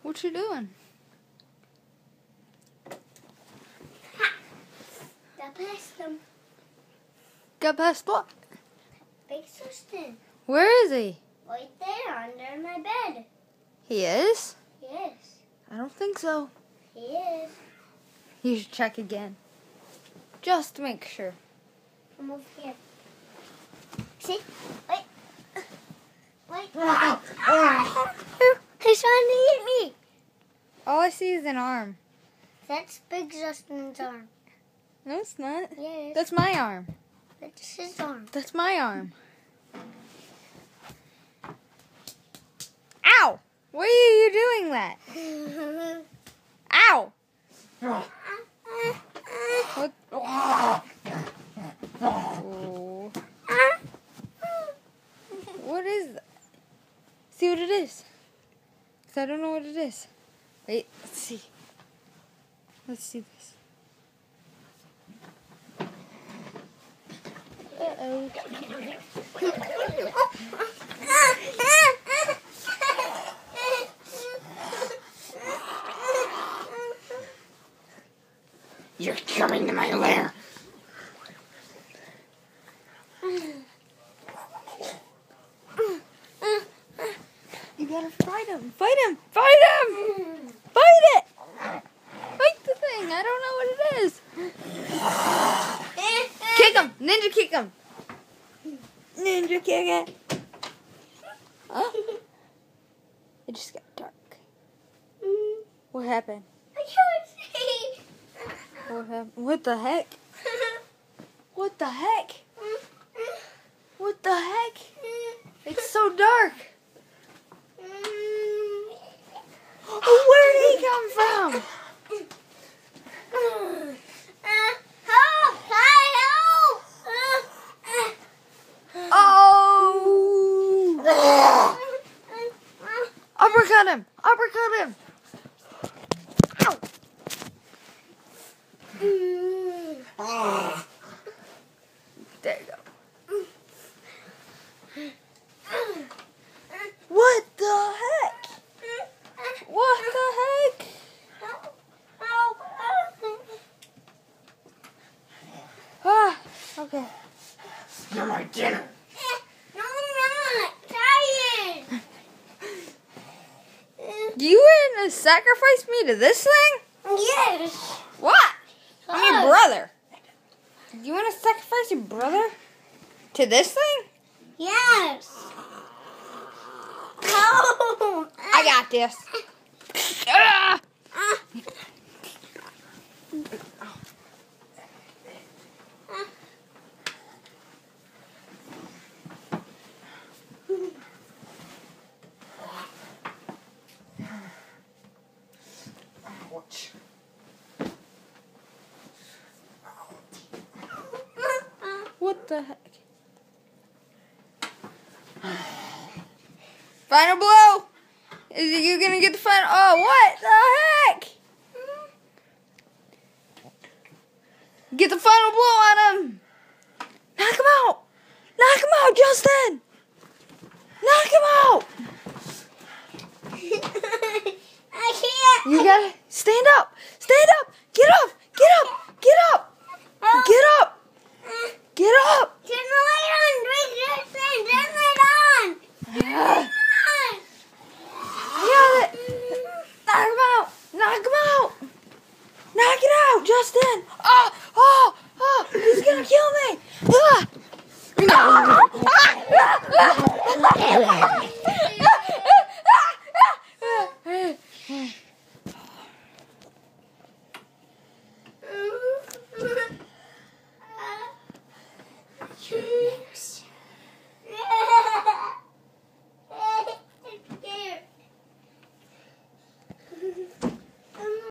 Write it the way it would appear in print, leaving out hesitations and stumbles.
What you doing? Got past him. Got past what? Big Justin. Where is he? Right there under my bed. He is? Yes. I don't think so. He is. You should check again. Just to make sure. Come over here. See? Wait. Wait. He's trying to eat me. All I see is an arm. That's Big Justin's arm. No, it's not. Yes. That's my arm. That's his arm. That's my arm. Ow! Why are you doing that? Ow! What? Oh. What is that? See what it is. 'Cause I don't know what it is. Wait, let's see. Let's see this. Uh-oh. You're coming to my lair. You gotta fight him. Fight him. Fight him. Fight it. Fight the thing. I don't know what it is. Kick him. Ninja kick him. Ninja kick it. Oh. It just got dark. What happened? I can't see. What happened? What the heck? What the heck? What the heck? It's so dark. Where did he come from? Oh! Uppercut him! Uppercut him! Ow! There you go. What the heck? What the heck? Ah, okay. You're my dinner. No, I'm not. Tired. You were gonna sacrifice me to this thing? Yes. What? I'm your brother. You want to sacrifice your brother to this thing? Yes. No. I got this. Ah! Ouch. What the heck? Final blow! Is it you gonna get the final? Oh, what the heck? Get the final blow on him! Knock him out! Knock him out, Justin! Knock him out! I can't. You gotta stand up! Stand up! Get up! Get up! Get up! Get up! Get up! Turn the light on, Big Justin. Turn the light on. Yeah, knock him out! Knock him out! Knock it out, Justin! Oh! Oh! Oh! He's gonna kill me! Ah!